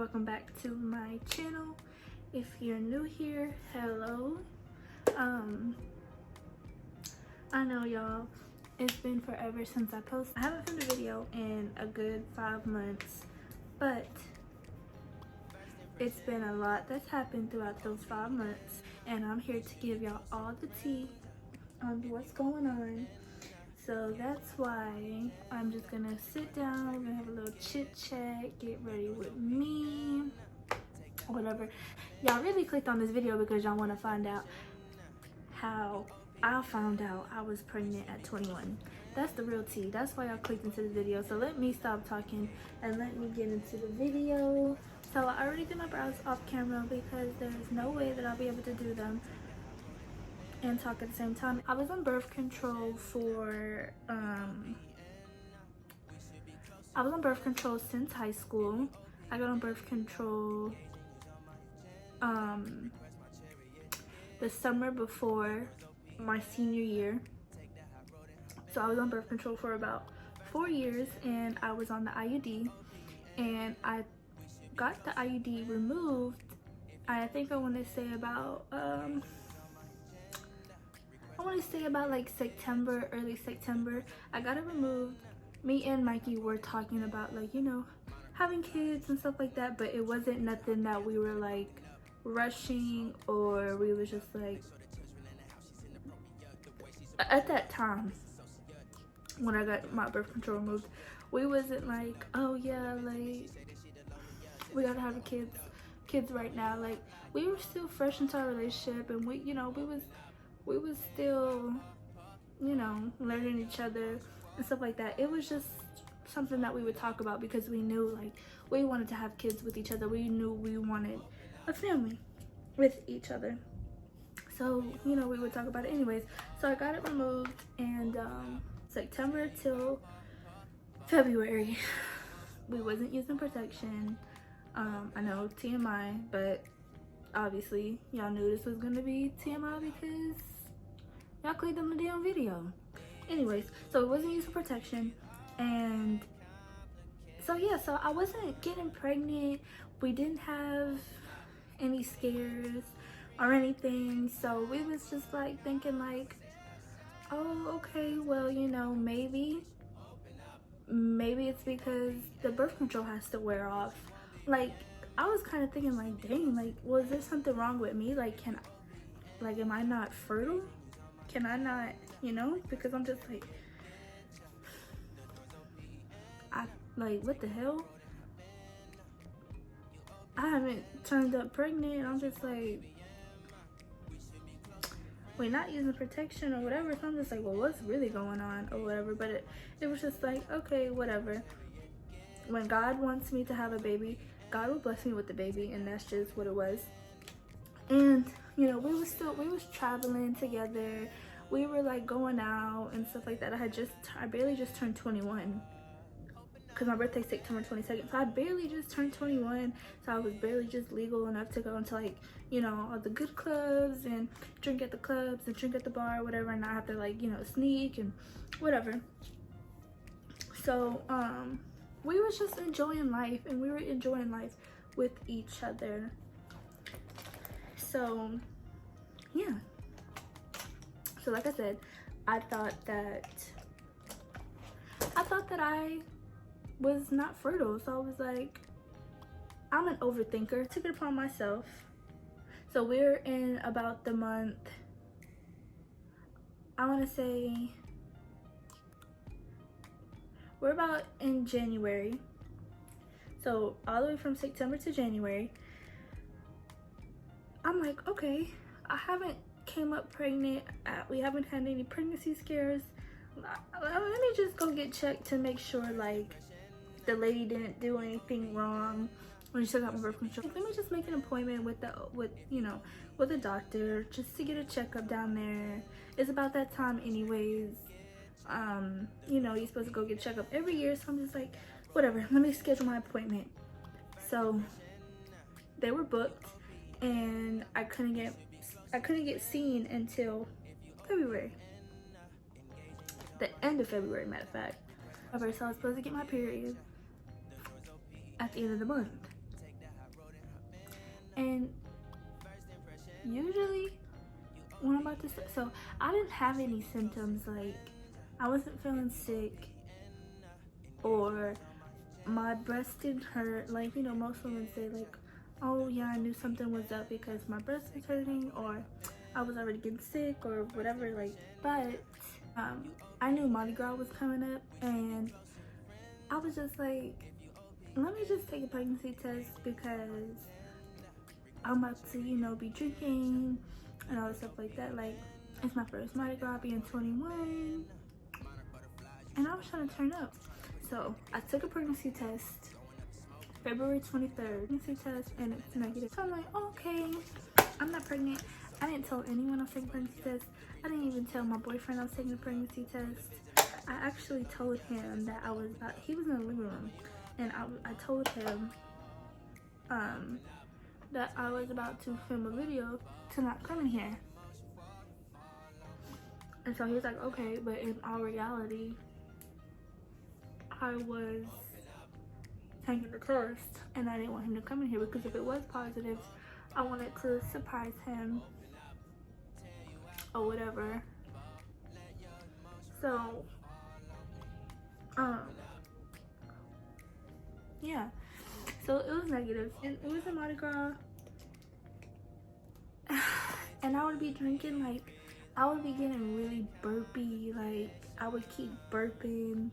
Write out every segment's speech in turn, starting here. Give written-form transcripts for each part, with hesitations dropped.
welcome back to my channel. If you're new here, hello. I know y'all, it's been forever since I posted. I haven't filmed a video in a good 5 months, but it's been a lot that's happened throughout those 5 months, and I'm here to give y'all all the tea on what's going on. So that's why I'm just gonna sit down, we're gonna have a little chit chat, get ready with me, whatever. Y'all really clicked on this video because y'all wanna find out how I found out I was pregnant at 21. That's the real tea. That's why y'all clicked into the video. So let me stop talking and let me get into the video. So I already did my brows off camera because there's no way that I'll be able to do them and talk at the same time. I was on birth control for since high school. I got on birth control the summer before my senior year. So I was on birth control for about 4 years, and I was on the IUD, and I got the IUD removed. I think I want to say about like September, early September. I got it removed. Me and Mikey were talking about, like, you know, having kids and stuff like that, but it wasn't nothing that we were like rushing, or we was just like, at that time when I got my birth control removed, we wasn't like, oh yeah, like we gotta have kids right now. Like, we were still fresh into our relationship, and we was still, you know, learning each other and stuff like that. It was just something that we would talk about because we knew, like, we wanted to have kids with each other. We knew we wanted a family with each other. So, you know, we would talk about it anyways. So I got it removed, and September till February, we wasn't using protection. I know TMI, but obviously y'all knew this was gonna be TMI because y'all clicked on the damn video. Anyways, so it wasn't using protection, and so yeah, so I wasn't getting pregnant. We didn't have any scares or anything, so we was just like thinking like, oh, okay, well, you know, maybe it's because the birth control has to wear off. Like, I was kind of thinking like, dang, like, was there something wrong with me? Like, am I not fertile? Can I not, you know? Because I'm just like, what the hell? I haven't turned up pregnant. I'm just like, we're not using protection or whatever. So I'm just like, well, what's really going on or whatever. But it was just like, okay, whatever. When God wants me to have a baby, God will bless me with the baby, and that's just what it was. And, you know, we was traveling together. We were like going out and stuff like that. I barely just turned 21. Because my birthday's September 22nd, so I barely just turned 21, so I was barely just legal enough to go into, like, you know, all the good clubs and drink at the clubs and drink at the bar or whatever, and not have to, like, you know, sneak and whatever. So we was just enjoying life, and we were enjoying life with each other. So yeah, so like I said, I thought that I was not fertile. So I was like, I'm an overthinker. Took it upon myself. So we're in about the month, I want to say we're about in January. So all the way from September to January, I'm like, okay, I haven't came up pregnant. We haven't had any pregnancy scares. Let me just go get checked to make sure, like, the lady didn't do anything wrong when she took out my birth control. Let me just make an appointment with the doctor just to get a checkup down there. It's about that time anyways. You know, you're supposed to go get a checkup every year, so I'm just like, whatever, let me schedule my appointment. So they were booked, and I couldn't get seen until February. The end of February, matter of fact. Okay, so I was supposed to get my period at the end of the month. And usually when I'm about to start, so I didn't have any symptoms, like I wasn't feeling sick or my breast didn't hurt. Like, you know, most women say like, oh yeah, I knew something was up because my breast was hurting, or I was already getting sick or whatever. Like, but I knew Mardi Gras was coming up, and I was just like, let me just take a pregnancy test because I'm about to, you know, be drinking and all this stuff like that. Like, it's my first Mardi Gras, being 21, and I was trying to turn up. So I took a pregnancy test February 23rd, pregnancy test, and it's negative. So I'm like, okay, I'm not pregnant. I didn't tell anyone I was taking a pregnancy test. I didn't even tell my boyfriend I was taking a pregnancy test. I actually told him that I was, he was in the living room, and I told him that I was about to film a video to not come in here. And so he was like, okay, but in all reality, I was taking the test, and I didn't want him to come in here because if it was positive, I wanted to surprise him or whatever. So, yeah. So it was negative, and it was a Mardi Gras, and I would be drinking, like, I would be getting really burpy, like, I would keep burping,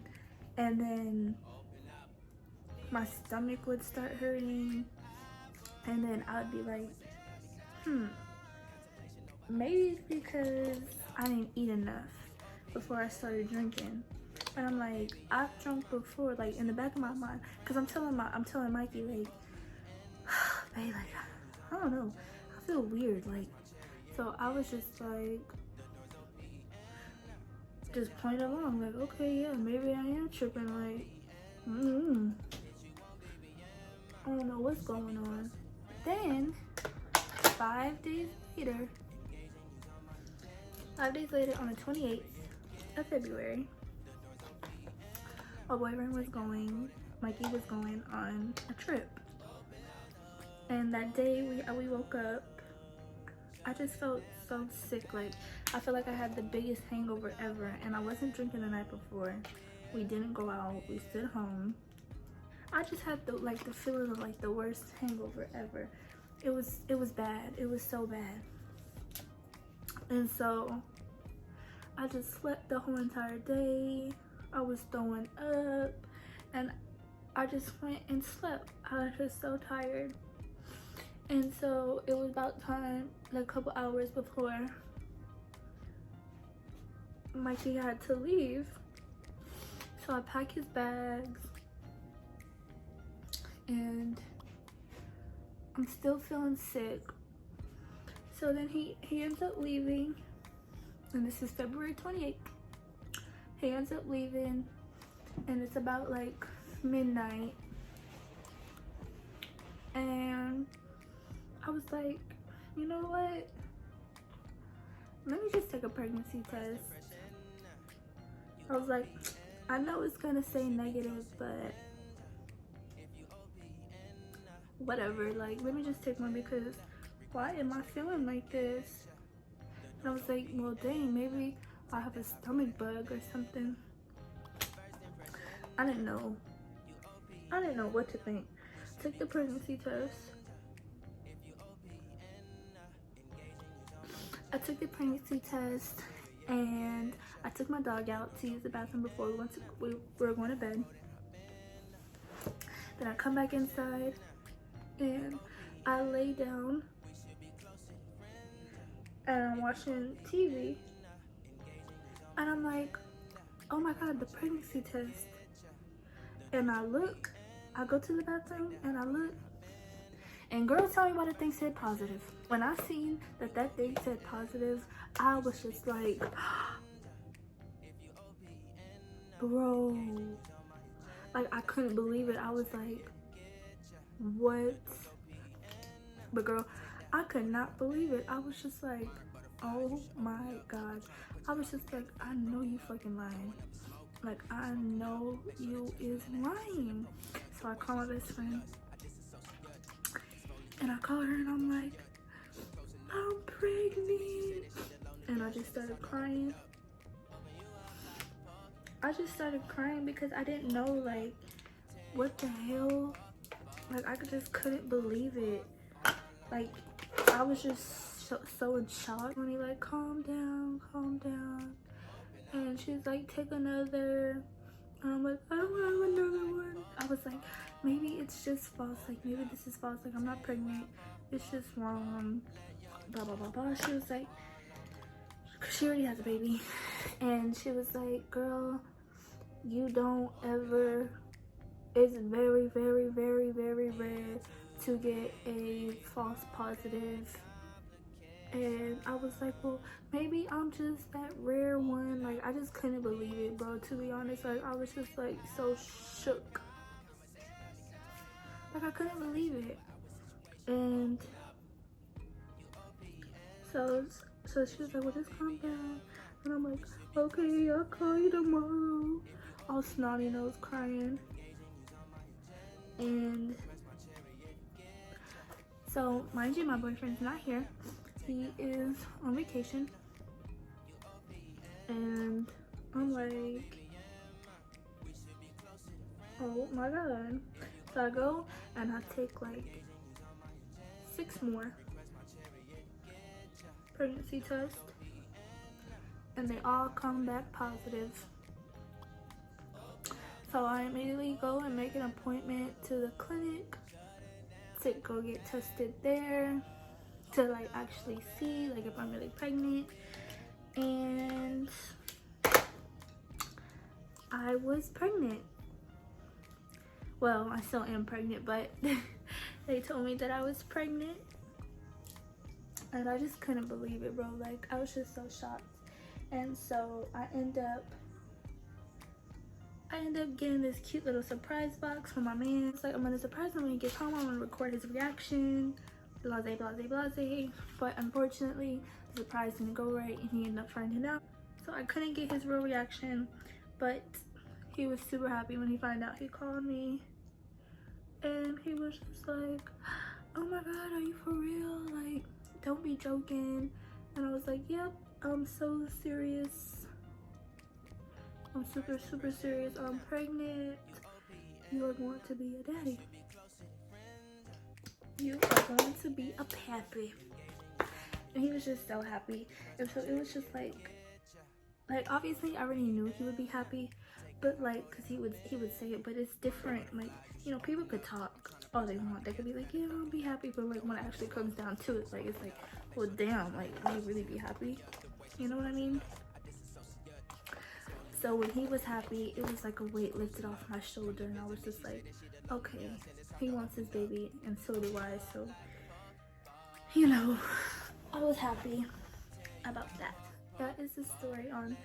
and then my stomach would start hurting, and then I would be like, maybe it's because I didn't eat enough before I started drinking. And I'm like, I've drunk before, like, in the back of my mind, because I'm telling Mikey, like, babe, like, I don't know, I feel weird, like, so I was just like, just playing along, like, okay, yeah, maybe I am tripping, like, I don't know what's going on. Then 5 days later, on the 28th of February, Mikey was going on a trip. And that day we woke up, I just felt so sick. Like, I feel like I had the biggest hangover ever, and I wasn't drinking the night before. We didn't go out, we stayed home. I just had the feeling of like the worst hangover ever. It was bad. It was so bad. And so I just slept the whole entire day. I was throwing up, and I just went and slept. I was just so tired. And so it was about time, like a couple hours before Mikey had to leave. So I packed his bags, and I'm still feeling sick. So then he ends up leaving, and this is February 28th. He ends up leaving, and it's about like midnight, and I was like, you know what? Let me just take a pregnancy test. I was like, I know it's gonna say negative, but whatever. Like, let me just take one because why am I feeling like this? And I was like, well, dang, maybe I have a stomach bug or something. I didn't know what to think. Took the pregnancy test. I took the pregnancy test, and I took my dog out to use the bathroom before we were going to bed. Then I come back inside, and I lay down, and I'm watching TV, and I'm like, oh my god, the pregnancy test. And I go to the bathroom, and I look, and girl, tell me why the thing said positive. When I seen that thing said positive, I was just like, bro, like, I couldn't believe it. I was like, what? But girl, I could not believe it. I was just like, oh my god. I was just like, I know you fucking lying. Like, I know you is lying. So I called my best friend, And I called her and I'm like, I'm pregnant. And I just started crying. I just started crying because I didn't know, like, what the hell. Like, I just couldn't believe it. Like, I was just so in shock. When he like, calm down, calm down. And she's like, take another. And I'm like, I don't have another one. I was like, maybe it's just false. Like, maybe this is false. Like, I'm not pregnant. It's just wrong. Blah, blah, blah, blah. She was like, cause she already has a baby. And she was like, girl, you don't ever, it's very, very, very, very rare to get a false positive. And I was like, well, maybe I'm just that rare one. Like, I just couldn't believe it, bro, to be honest. Like, I was just like so shook. Like, I couldn't believe it. And so she was like, well, just calm down. And I'm like, okay, I'll call you tomorrow. All snotty nose crying. And so, mind you, my boyfriend's not here. He is on vacation. And I'm like, oh my god. So I go and I take like 6 more pregnancy tests. And they all come back positive. So I immediately go and make an appointment to the clinic to go get tested there, to like actually see like if I'm really pregnant. And I was pregnant. Well, I still am pregnant, but they told me that I was pregnant. And I just couldn't believe it, bro. Like, I was just so shocked. And so I end up getting this cute little surprise box from my man. It's like, I'm gonna surprise him when he gets home. I'm gonna record his reaction, blase, blase, blase. But unfortunately, the surprise didn't go right and he ended up finding out. So I couldn't get his real reaction, but he was super happy when he found out. He called me and he was just like, oh my god, are you for real? Like, don't be joking. And I was like, yep, I'm so serious. I'm super, super serious. I'm pregnant. You are going to be a daddy. You are going to be a pappy. And he was just so happy. And so it was just like obviously I already knew he would be happy, but like, cause he would say it, but it's different. Like, you know, people could talk all they want. They could be like, yeah, I'll be happy, but like when it actually comes down to it, like, it's like, well, damn, like, will you really be happy? You know what I mean? So when he was happy, it was like a weight lifted off my shoulder, and I was just like, okay, he wants his baby, and so do I. So, you know, I was happy about that. That is the story on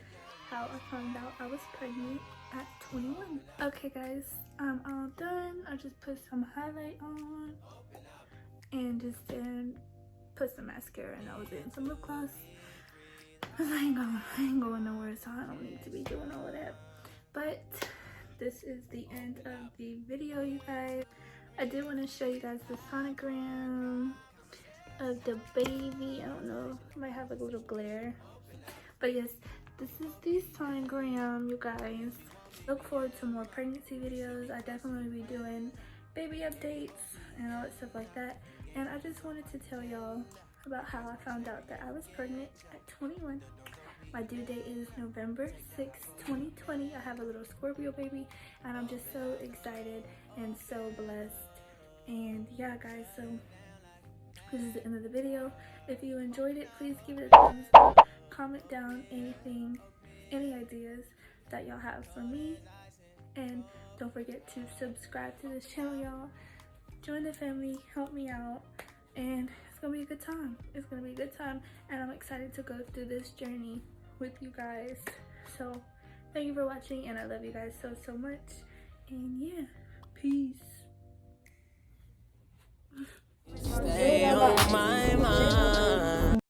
how I found out I was pregnant at 21. Okay, guys, I'm all done. I just put some highlight on and just then put some mascara, and I was in some lip gloss. I ain't going nowhere, so I don't need to be doing all of that. But this is the end of the video, you guys. I did want to show you guys the sonogram of the baby. I don't know, it might have like a little glare, but yes, this is the sonogram, you guys. Look forward to more pregnancy videos. I definitely will be doing baby updates and all that stuff like that. And I just wanted to tell y'all about how I found out that I was pregnant at 21. My due date is November 6th, 2020. I have a little Scorpio baby, and I'm just so excited and so blessed. And yeah, guys, so this is the end of the video. If you enjoyed it, please give it a thumbs up. Comment down anything, any ideas that y'all have for me. And don't forget to subscribe to this channel, y'all. Join the family, help me out, and it's gonna be a good time. It's gonna be a good time, and I'm excited to go through this journey with you guys. So thank you for watching, and I love you guys so, so much. And yeah, peace. Stay on my mind.